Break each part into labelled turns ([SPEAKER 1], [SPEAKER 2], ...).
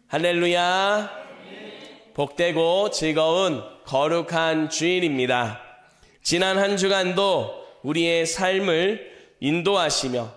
[SPEAKER 1] 할렐루야. 복되고 즐거운 거룩한 주일입니다. 지난 한 주간도 우리의 삶을 인도하시며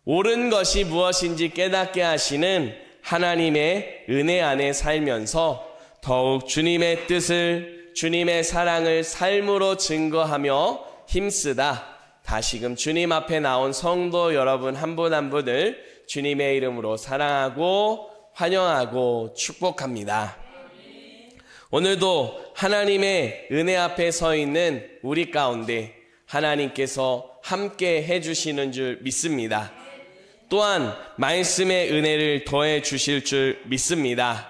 [SPEAKER 1] 옳은 것이 무엇인지 깨닫게 하시는 하나님의 은혜 안에 살면서 더욱 주님의 뜻을, 주님의 사랑을 삶으로 증거하며 힘쓰다 다시금 주님 앞에 나온 성도 여러분 한 분 한 분을 주님의 이름으로 사랑하고 환영하고 축복합니다. 오늘도 하나님의 은혜 앞에 서 있는 우리 가운데 하나님께서 함께 해주시는 줄 믿습니다. 또한 말씀의 은혜를 더해 주실 줄 믿습니다.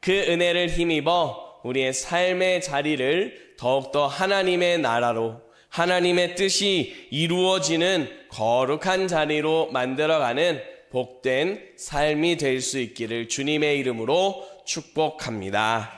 [SPEAKER 1] 그 은혜를 힘입어 우리의 삶의 자리를 더욱더 하나님의 나라로, 하나님의 뜻이 이루어지는 거룩한 자리로 만들어가는 복된 삶이 될 수 있기를 주님의 이름으로 축복합니다.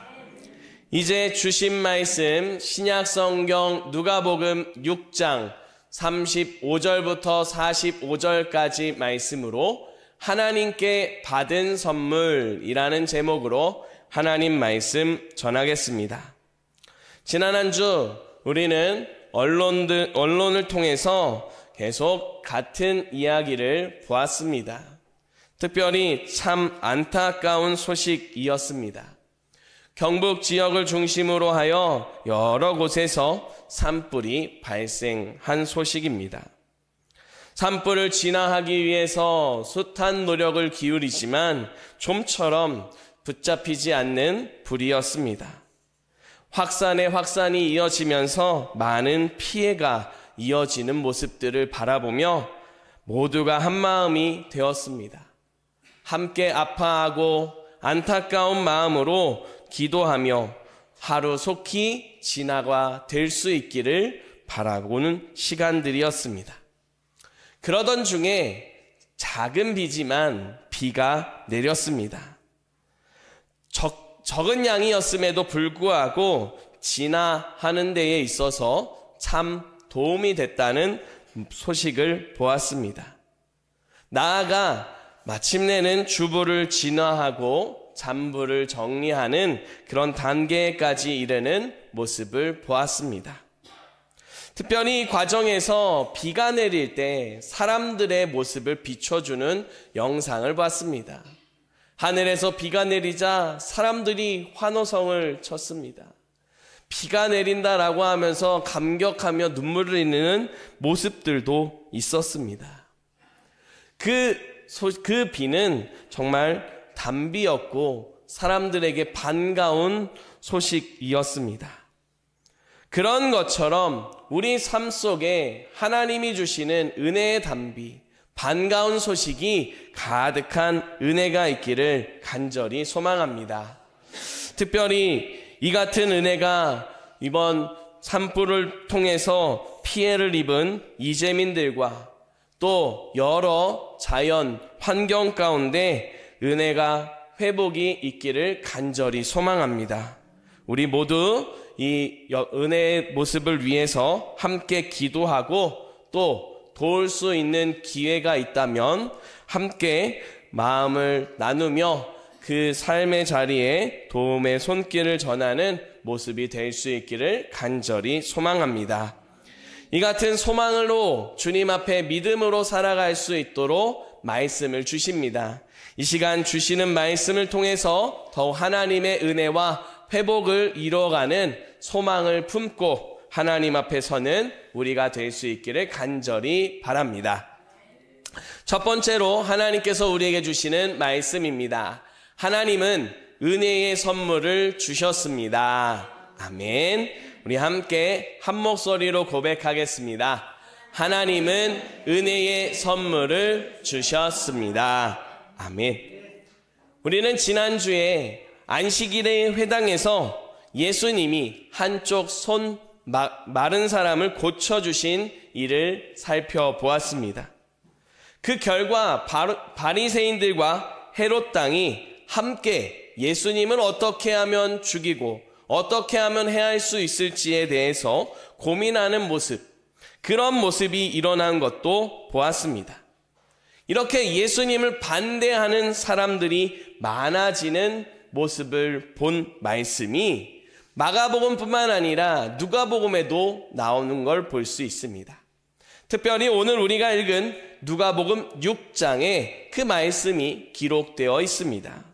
[SPEAKER 1] 이제 주신 말씀 신약성경 누가복음 6장 35절부터 45절까지 말씀으로 하나님께 받은 선물이라는 제목으로 하나님 말씀 전하겠습니다. 지난 한 주 우리는 언론을 통해서 계속 같은 이야기를 보았습니다. 특별히 참 안타까운 소식이었습니다. 경북 지역을 중심으로 하여 여러 곳에서 산불이 발생한 소식입니다. 산불을 진화하기 위해서 숱한 노력을 기울이지만 좀처럼 붙잡히지 않는 불이었습니다. 확산에 확산이 이어지면서 많은 피해가 이어지는 모습들을 바라보며 모두가 한마음이 되었습니다. 함께 아파하고 안타까운 마음으로 기도하며 하루속히 진화가 될 수 있기를 바라보는 시간들이었습니다. 그러던 중에 작은 비지만 비가 내렸습니다. 적은 양이었음에도 불구하고 진화하는 데에 있어서 참 도움이 됐다는 소식을 보았습니다. 나아가 마침내는 주부를 진화하고 잔불을 정리하는 그런 단계까지 이르는 모습을 보았습니다. 특별히 이 과정에서 비가 내릴 때 사람들의 모습을 비춰주는 영상을 봤습니다. 하늘에서 비가 내리자 사람들이 환호성을 쳤습니다. 비가 내린다라고 하면서 감격하며 눈물을 흘리는 모습들도 있었습니다. 그 비는 정말 단비였고 사람들에게 반가운 소식이었습니다. 그런 것처럼 우리 삶 속에 하나님이 주시는 은혜의 단비, 반가운 소식이 가득한 은혜가 있기를 간절히 소망합니다. 특별히 이 같은 은혜가 이번 산불을 통해서 피해를 입은 이재민들과 또 여러 자연 환경 가운데 은혜가 회복이 있기를 간절히 소망합니다. 우리 모두 이 은혜의 모습을 위해서 함께 기도하고 또 도울 수 있는 기회가 있다면 함께 마음을 나누며 그 삶의 자리에 도움의 손길을 전하는 모습이 될 수 있기를 간절히 소망합니다. 이 같은 소망으로 주님 앞에 믿음으로 살아갈 수 있도록 말씀을 주십니다. 이 시간 주시는 말씀을 통해서 더욱 하나님의 은혜와 회복을 이루어가는 소망을 품고 하나님 앞에 서는 우리가 될 수 있기를 간절히 바랍니다. 첫 번째로 하나님께서 우리에게 주시는 말씀입니다. 하나님은 은혜의 선물을 주셨습니다. 아멘. 우리 함께 한 목소리로 고백하겠습니다. 하나님은 은혜의 선물을 주셨습니다. 아멘. 우리는 지난주에 안식일의 회당에서 예수님이 한쪽 손 마른 사람을 고쳐주신 일을 살펴보았습니다. 그 결과 바리새인들과 헤롯 당이 함께 예수님을 어떻게 하면 죽이고 어떻게 하면 해할 수 있을지에 대해서 고민하는 모습, 그런 모습이 일어난 것도 보았습니다. 이렇게 예수님을 반대하는 사람들이 많아지는 모습을 본 말씀이 마가복음뿐만 아니라 누가복음에도 나오는 걸 볼 수 있습니다. 특별히 오늘 우리가 읽은 누가복음 6장에 그 말씀이 기록되어 있습니다.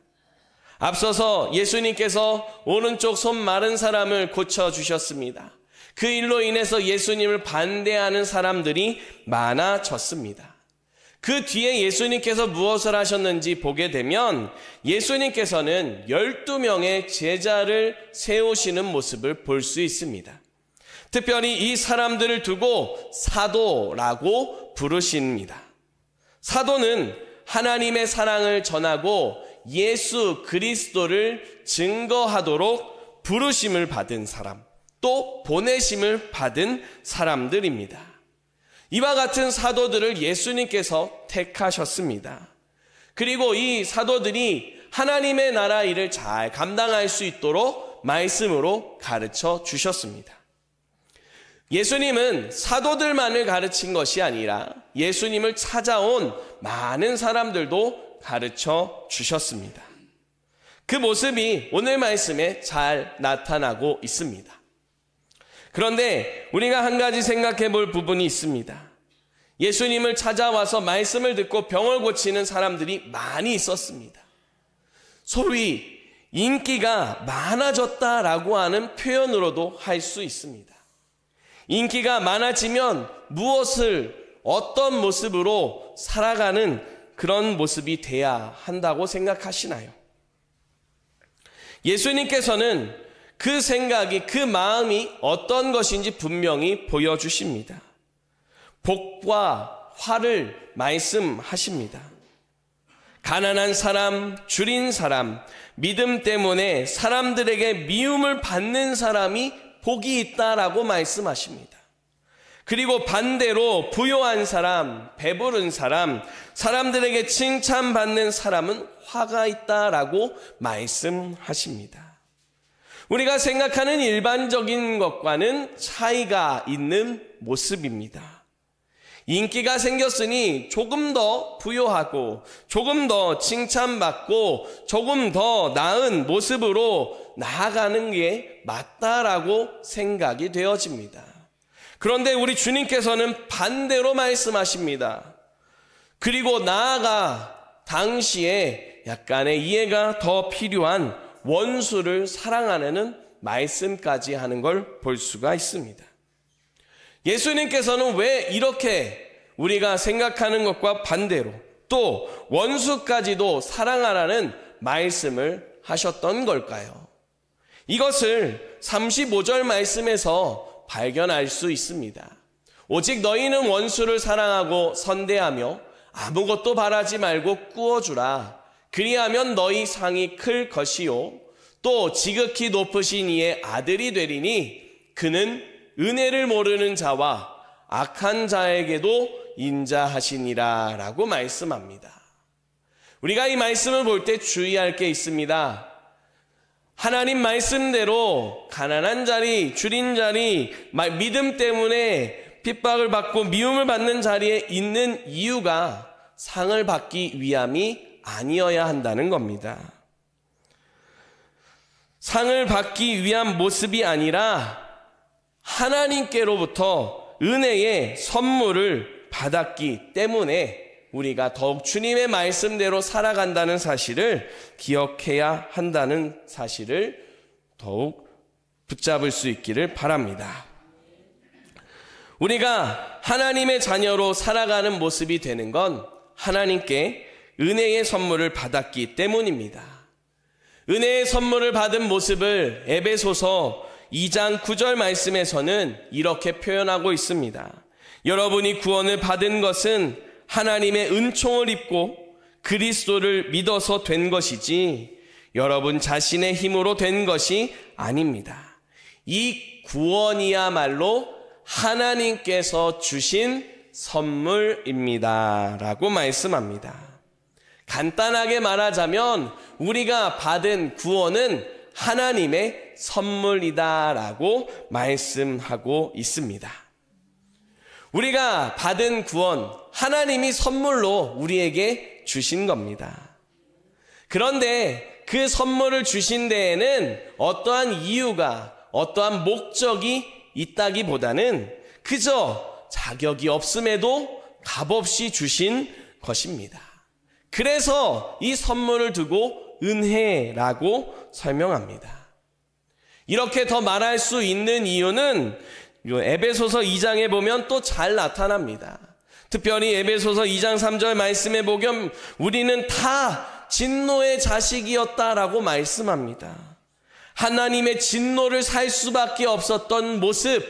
[SPEAKER 1] 앞서서 예수님께서 오른쪽 손 마른 사람을 고쳐주셨습니다. 그 일로 인해서 예수님을 반대하는 사람들이 많아졌습니다. 그 뒤에 예수님께서 무엇을 하셨는지 보게 되면 예수님께서는 12명의 제자를 세우시는 모습을 볼 수 있습니다. 특별히 이 사람들을 두고 사도라고 부르십니다. 사도는 하나님의 사랑을 전하고 예수 그리스도를 증거하도록 부르심을 받은 사람, 또 보내심을 받은 사람들입니다. 이와 같은 사도들을 예수님께서 택하셨습니다. 그리고 이 사도들이 하나님의 나라 일을 잘 감당할 수 있도록 말씀으로 가르쳐 주셨습니다. 예수님은 사도들만을 가르친 것이 아니라 예수님을 찾아온 많은 사람들도 가르쳐 주셨습니다. 그 모습이 오늘 말씀에 잘 나타나고 있습니다. 그런데 우리가 한 가지 생각해 볼 부분이 있습니다. 예수님을 찾아와서 말씀을 듣고 병을 고치는 사람들이 많이 있었습니다. 소위 인기가 많아졌다라고 하는 표현으로도 할 수 있습니다. 인기가 많아지면 무엇을 어떤 모습으로 살아가는 그런 모습이 돼야 한다고 생각하시나요? 예수님께서는 그 생각이, 그 마음이 어떤 것인지 분명히 보여주십니다. 복과 화를 말씀하십니다. 가난한 사람, 줄인 사람, 믿음 때문에 사람들에게 미움을 받는 사람이 복이 있다라고 말씀하십니다. 그리고 반대로 부요한 사람, 배부른 사람, 사람들에게 칭찬받는 사람은 화가 있다라고 말씀하십니다. 우리가 생각하는 일반적인 것과는 차이가 있는 모습입니다. 인기가 생겼으니 조금 더 부요하고 조금 더 칭찬받고 조금 더 나은 모습으로 나아가는 게 맞다라고 생각이 되어집니다. 그런데 우리 주님께서는 반대로 말씀하십니다. 그리고 나아가 당시에 약간의 이해가 더 필요한 원수를 사랑하는 말씀까지 하는 걸 볼 수가 있습니다. 예수님께서는 왜 이렇게 우리가 생각하는 것과 반대로 또 원수까지도 사랑하라는 말씀을 하셨던 걸까요? 이것을 35절 말씀에서 발견할 수 있습니다. 오직 너희는 원수를 사랑하고 선대하며 아무것도 바라지 말고 꾸어주라. 그리하면 너희 상이 클 것이요 또 지극히 높으신 이의 아들이 되리니 그는 은혜를 모르는 자와 악한 자에게도 인자하시니라 라고 말씀합니다. 우리가 이 말씀을 볼 때 주의할 게 있습니다. 하나님 말씀대로 가난한 자리, 줄인 자리, 믿음 때문에 핍박을 받고 미움을 받는 자리에 있는 이유가 상을 받기 위함이 아니어야 한다는 겁니다. 상을 받기 위한 모습이 아니라 하나님께로부터 은혜의 선물을 받았기 때문에 우리가 더욱 주님의 말씀대로 살아간다는 사실을 기억해야 한다는 사실을 더욱 붙잡을 수 있기를 바랍니다. 우리가 하나님의 자녀로 살아가는 모습이 되는 건 하나님께 은혜의 선물을 받았기 때문입니다. 은혜의 선물을 받은 모습을 에베소서 2장 9절 말씀에서는 이렇게 표현하고 있습니다. 여러분이 구원을 받은 것은 하나님의 은총을 입고 그리스도를 믿어서 된 것이지 여러분 자신의 힘으로 된 것이 아닙니다. 이 구원이야말로 하나님께서 주신 선물입니다. 라고 말씀합니다. 간단하게 말하자면 우리가 받은 구원은 하나님의 선물이다라고 말씀하고 있습니다. 우리가 받은 구원, 하나님이 선물로 우리에게 주신 겁니다. 그런데 그 선물을 주신 데에는 어떠한 이유가, 어떠한 목적이 있다기보다는 그저 자격이 없음에도 값없이 주신 것입니다. 그래서 이 선물을 두고 은혜라고 설명합니다. 이렇게 더 말할 수 있는 이유는 에베소서 2장에 보면 또 잘 나타납니다. 특별히 에베소서 2장 3절 말씀에 보면 우리는 다 진노의 자식이었다라고 말씀합니다. 하나님의 진노를 살 수밖에 없었던 모습,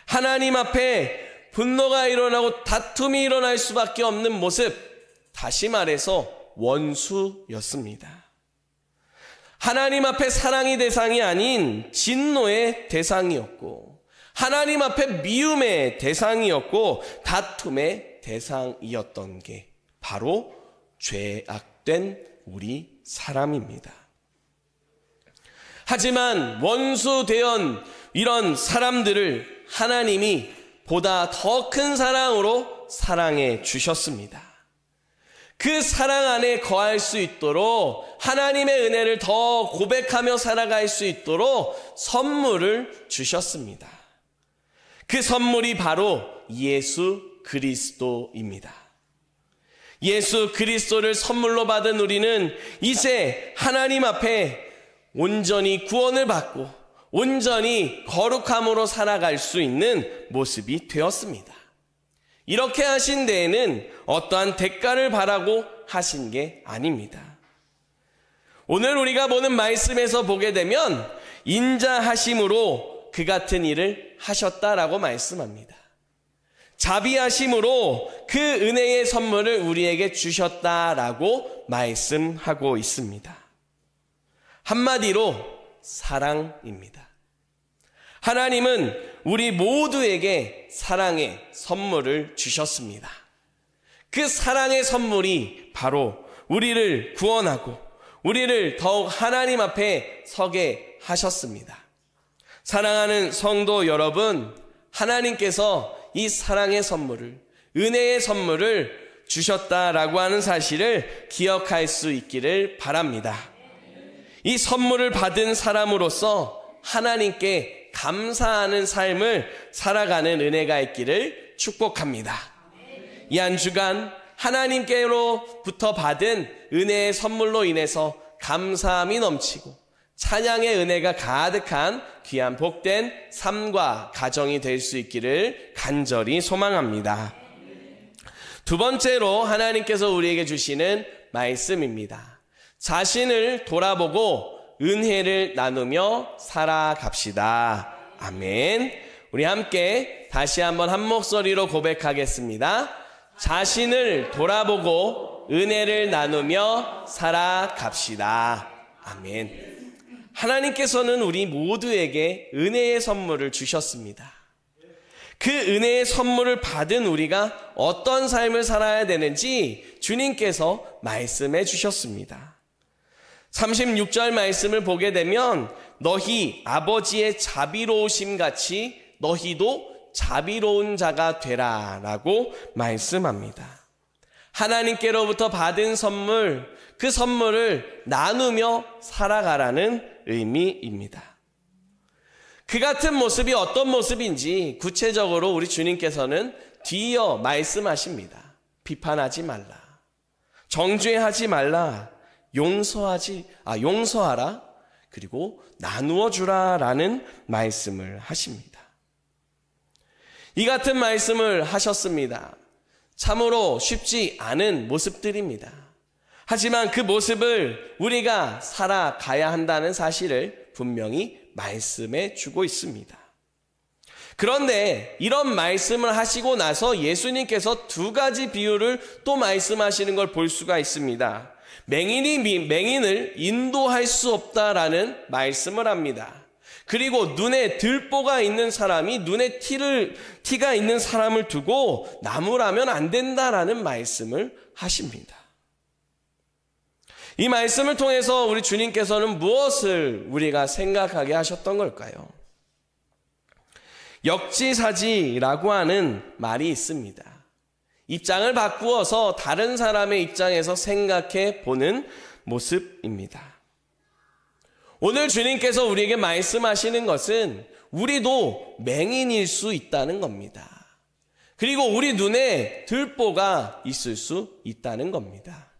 [SPEAKER 1] 하나님 앞에 분노가 일어나고 다툼이 일어날 수밖에 없는 모습, 다시 말해서 원수였습니다. 하나님 앞에 사랑의 대상이 아닌 진노의 대상이었고, 하나님 앞에 미움의 대상이었고, 다툼의 대상이었던 게 바로 죄악된 우리 사람입니다. 하지만 원수되었 이런 사람들을 하나님이 보다 더 큰 사랑으로 사랑해 주셨습니다. 그 사랑 안에 거할 수 있도록, 하나님의 은혜를 더 고백하며 살아갈 수 있도록 선물을 주셨습니다. 그 선물이 바로 예수 그리스도입니다. 예수 그리스도를 선물로 받은 우리는 이제 하나님 앞에 온전히 구원을 받고 온전히 거룩함으로 살아갈 수 있는 모습이 되었습니다. 이렇게 하신 데에는 어떠한 대가를 바라고 하신 게 아닙니다. 오늘 우리가 보는 말씀에서 보게 되면 인자하심으로 그 같은 일을 하셨다라고 말씀합니다. 자비하심으로 그 은혜의 선물을 우리에게 주셨다라고 말씀하고 있습니다. 한마디로 사랑입니다. 하나님은 우리 모두에게 사랑의 선물을 주셨습니다. 그 사랑의 선물이 바로 우리를 구원하고 우리를 더욱 하나님 앞에 서게 하셨습니다. 사랑하는 성도 여러분, 하나님께서 이 사랑의 선물을, 은혜의 선물을 주셨다라고 하는 사실을 기억할 수 있기를 바랍니다. 이 선물을 받은 사람으로서 하나님께 감사하는 삶을 살아가는 은혜가 있기를 축복합니다. 이 한 주간 하나님께로부터 받은 은혜의 선물로 인해서 감사함이 넘치고 찬양의 은혜가 가득한 귀한 복된 삶과 가정이 될 수 있기를 간절히 소망합니다. 두 번째로 하나님께서 우리에게 주시는 말씀입니다. 자신을 돌아보고 은혜를 나누며 살아갑시다. 아멘. 우리 함께 다시 한번 한 목소리로 고백하겠습니다. 자신을 돌아보고 은혜를 나누며 살아갑시다. 아멘. 하나님께서는 우리 모두에게 은혜의 선물을 주셨습니다. 그 은혜의 선물을 받은 우리가 어떤 삶을 살아야 되는지 주님께서 말씀해 주셨습니다. 36절 말씀을 보게 되면 너희 아버지의 자비로우심 같이 너희도 자비로운 자가 되라 라고 말씀합니다. 하나님께로부터 받은 선물, 그 선물을 나누며 살아가라는 의미입니다. 그 같은 모습이 어떤 모습인지 구체적으로 우리 주님께서는 뒤이어 말씀하십니다. 비판하지 말라, 정죄하지 말라, 용서하라, 그리고 나누어 주라라는 말씀을 하십니다. 이 같은 말씀을 하셨습니다. 참으로 쉽지 않은 모습들입니다. 하지만 그 모습을 우리가 살아가야 한다는 사실을 분명히 말씀해 주고 있습니다. 그런데 이런 말씀을 하시고 나서 예수님께서 두 가지 비유를 또 말씀하시는 걸 볼 수가 있습니다. 맹인이 맹인을 인도할 수 없다라는 말씀을 합니다. 그리고 눈에 들보가 있는 사람이 눈에 티가 있는 사람을 두고 나무라면 안 된다라는 말씀을 하십니다. 이 말씀을 통해서 우리 주님께서는 무엇을 우리가 생각하게 하셨던 걸까요? 역지사지라고 하는 말이 있습니다. 입장을 바꾸어서 다른 사람의 입장에서 생각해 보는 모습입니다. 오늘 주님께서 우리에게 말씀하시는 것은 우리도 맹인일 수 있다는 겁니다. 그리고 우리 눈에 들보가 있을 수 있다는 겁니다.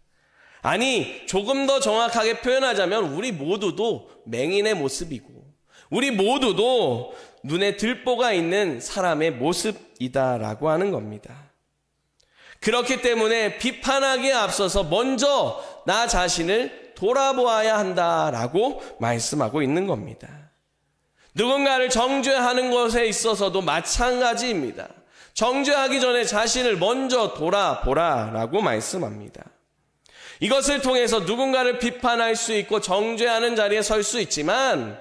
[SPEAKER 1] 아니, 조금 더 정확하게 표현하자면 우리 모두도 맹인의 모습이고 우리 모두도 눈에 들보가 있는 사람의 모습이다라고 하는 겁니다. 그렇기 때문에 비판하기에 앞서서 먼저 나 자신을 돌아보아야 한다라고 말씀하고 있는 겁니다. 누군가를 정죄하는 것에 있어서도 마찬가지입니다. 정죄하기 전에 자신을 먼저 돌아보라라고 말씀합니다. 이것을 통해서 누군가를 비판할 수 있고 정죄하는 자리에 설 수 있지만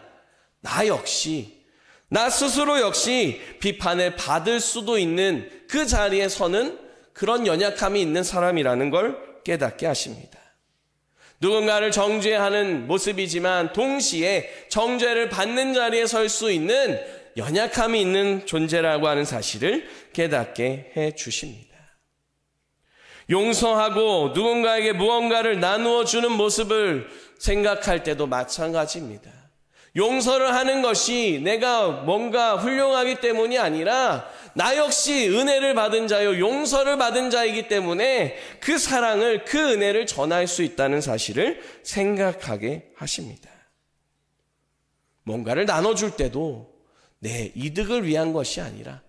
[SPEAKER 1] 나 스스로 역시 비판을 받을 수도 있는 그 자리에 서는 그런 연약함이 있는 사람이라는 걸 깨닫게 하십니다. 누군가를 정죄하는 모습이지만 동시에 정죄를 받는 자리에 설 수 있는 연약함이 있는 존재라고 하는 사실을 깨닫게 해 주십니다. 용서하고 누군가에게 무언가를 나누어 주는 모습을 생각할 때도 마찬가지입니다. 용서를 하는 것이 내가 뭔가 훌륭하기 때문이 아니라 나 역시 은혜를 받은 자요, 용서를 받은 자이기 때문에 그 사랑을, 그 은혜를 전할 수 있다는 사실을 생각하게 하십니다. 뭔가를 나눠줄 때도 내 이득을 위한 것이 아니라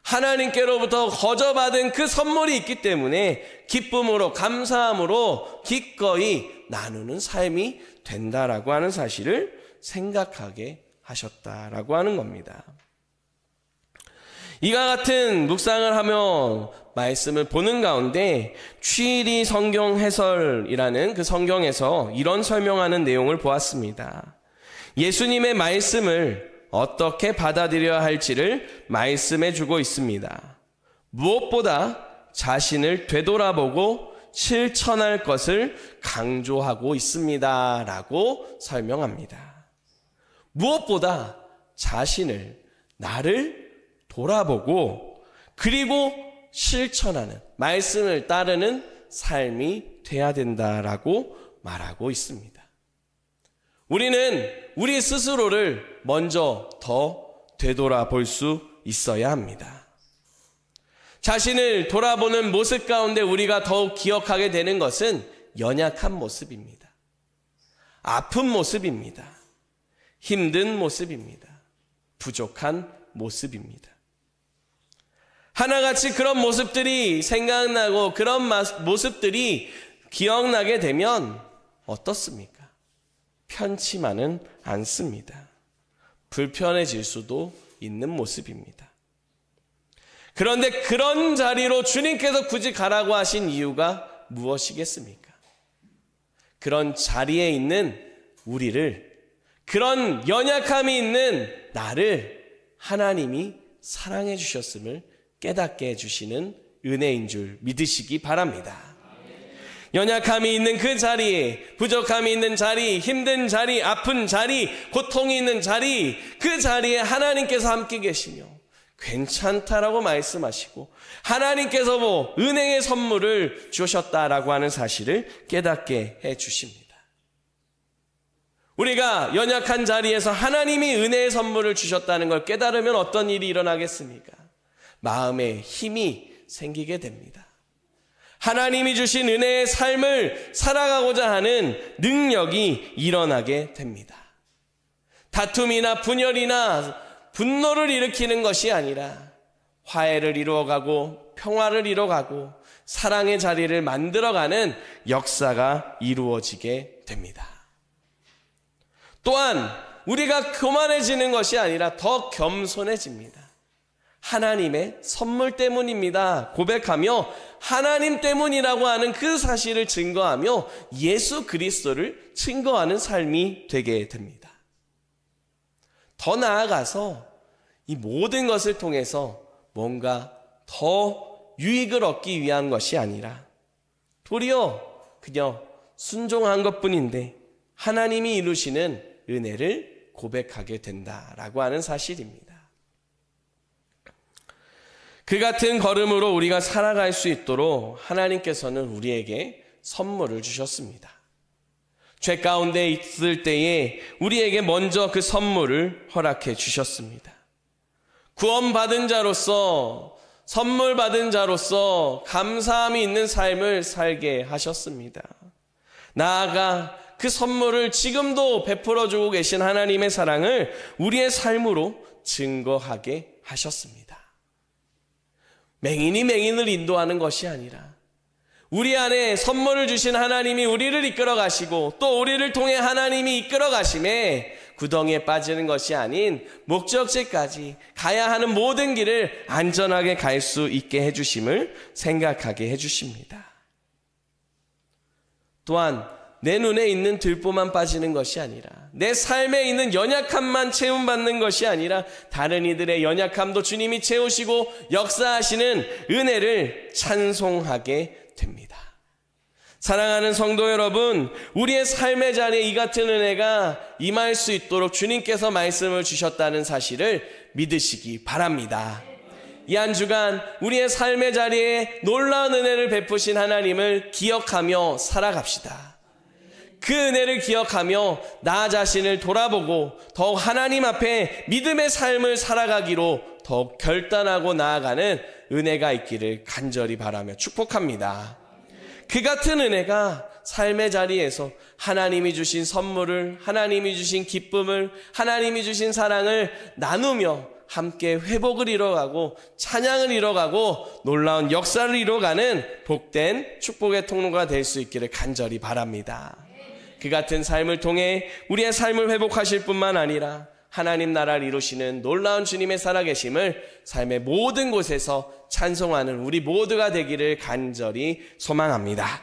[SPEAKER 1] 하나님께로부터 거저받은 그 선물이 있기 때문에 기쁨으로, 감사함으로 기꺼이 나누는 삶이 된다라고 하는 사실을 생각하게 하셨다라고 하는 겁니다. 이와 같은 묵상을 하며 말씀을 보는 가운데 취리 성경 해설이라는 그 성경에서 이런 설명하는 내용을 보았습니다. 예수님의 말씀을 어떻게 받아들여야 할지를 말씀해 주고 있습니다. 무엇보다 자신을 되돌아보고 실천할 것을 강조하고 있습니다. 라고 설명합니다. 무엇보다 자신을, 나를 돌아보고 그리고 실천하는, 말씀을 따르는 삶이 돼야 된다라고 말하고 있습니다. 우리는 우리 스스로를 먼저 더 되돌아볼 수 있어야 합니다. 자신을 돌아보는 모습 가운데 우리가 더욱 기억하게 되는 것은 연약한 모습입니다. 아픈 모습입니다. 힘든 모습입니다. 부족한 모습입니다. 하나같이 그런 모습들이 생각나고 그런 모습들이 기억나게 되면 어떻습니까? 편치만은 않습니다. 불편해질 수도 있는 모습입니다. 그런데 그런 자리로 주님께서 굳이 가라고 하신 이유가 무엇이겠습니까? 그런 자리에 있는 우리를, 그런 연약함이 있는 나를 하나님이 사랑해 주셨음을 깨닫게 해주시는 은혜인 줄 믿으시기 바랍니다. 연약함이 있는 그 자리에, 부족함이 있는 자리, 힘든 자리, 아픈 자리, 고통이 있는 자리, 그 자리에 하나님께서 함께 계시며 괜찮다라고 말씀하시고 하나님께서 은혜의 선물을 주셨다라고 하는 사실을 깨닫게 해주십니다. 우리가 연약한 자리에서 하나님이 은혜의 선물을 주셨다는 걸 깨달으면 어떤 일이 일어나겠습니까? 마음에 힘이 생기게 됩니다. 하나님이 주신 은혜의 삶을 살아가고자 하는 능력이 일어나게 됩니다. 다툼이나 분열이나 분노를 일으키는 것이 아니라 화해를 이루어가고 평화를 이루어가고 사랑의 자리를 만들어가는 역사가 이루어지게 됩니다. 또한 우리가 교만해지는 것이 아니라 더 겸손해집니다. 하나님의 선물 때문입니다. 고백하며 하나님 때문이라고 하는 그 사실을 증거하며 예수 그리스도를 증거하는 삶이 되게 됩니다. 더 나아가서 이 모든 것을 통해서 뭔가 더 유익을 얻기 위한 것이 아니라 도리어 그냥 순종한 것뿐인데 하나님이 이루시는 은혜를 고백하게 된다라고 하는 사실입니다. 그 같은 걸음으로 우리가 살아갈 수 있도록 하나님께서는 우리에게 선물을 주셨습니다. 죄 가운데 있을 때에 우리에게 먼저 그 선물을 허락해 주셨습니다. 구원받은 자로서, 선물 받은 자로서 감사함이 있는 삶을 살게 하셨습니다. 나아가 그 선물을 지금도 베풀어주고 계신 하나님의 사랑을 우리의 삶으로 증거하게 하셨습니다. 맹인이 맹인을 인도하는 것이 아니라 우리 안에 선물을 주신 하나님이 우리를 이끌어 가시고 또 우리를 통해 하나님이 이끌어 가심에 구덩이에 빠지는 것이 아닌 목적지까지 가야 하는 모든 길을 안전하게 갈 수 있게 해주심을 생각하게 해주십니다. 또한 내 눈에 있는 들보만 빠지는 것이 아니라 내 삶에 있는 연약함만 채움받는 것이 아니라 다른 이들의 연약함도 주님이 채우시고 역사하시는 은혜를 찬송하게 됩니다. 사랑하는 성도 여러분, 우리의 삶의 자리에 이 같은 은혜가 임할 수 있도록 주님께서 말씀을 주셨다는 사실을 믿으시기 바랍니다. 이 한 주간 우리의 삶의 자리에 놀라운 은혜를 베푸신 하나님을 기억하며 살아갑시다. 그 은혜를 기억하며 나 자신을 돌아보고 더욱 하나님 앞에 믿음의 삶을 살아가기로 더욱 결단하고 나아가는 은혜가 있기를 간절히 바라며 축복합니다. 그 같은 은혜가 삶의 자리에서 하나님이 주신 선물을, 하나님이 주신 기쁨을, 하나님이 주신 사랑을 나누며 함께 회복을 이뤄가고 찬양을 이뤄가고 놀라운 역사를 이뤄가는 복된 축복의 통로가 될 수 있기를 간절히 바랍니다. 그 같은 삶을 통해 우리의 삶을 회복하실 뿐만 아니라 하나님 나라를 이루시는 놀라운 주님의 살아계심을 삶의 모든 곳에서 찬송하는 우리 모두가 되기를 간절히 소망합니다.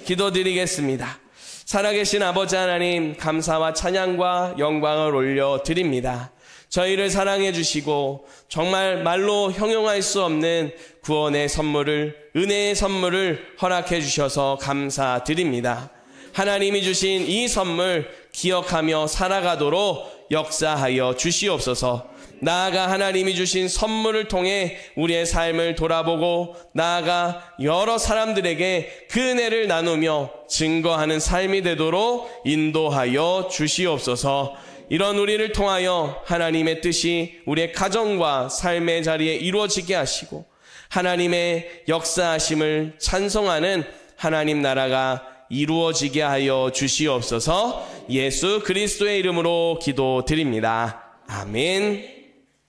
[SPEAKER 1] 기도드리겠습니다. 살아계신 아버지 하나님, 감사와 찬양과 영광을 올려드립니다. 저희를 사랑해 주시고 정말 말로 형용할 수 없는 구원의 선물을, 은혜의 선물을 허락해 주셔서 감사드립니다. 하나님이 주신 이 선물 기억하며 살아가도록 역사하여 주시옵소서. 나아가 하나님이 주신 선물을 통해 우리의 삶을 돌아보고 나아가 여러 사람들에게 그 은혜를 나누며 증거하는 삶이 되도록 인도하여 주시옵소서. 이런 우리를 통하여 하나님의 뜻이 우리의 가정과 삶의 자리에 이루어지게 하시고 하나님의 역사하심을 찬송하는 하나님 나라가 이루어지게 하여 주시옵소서. 예수 그리스도의 이름으로 기도드립니다. 아멘.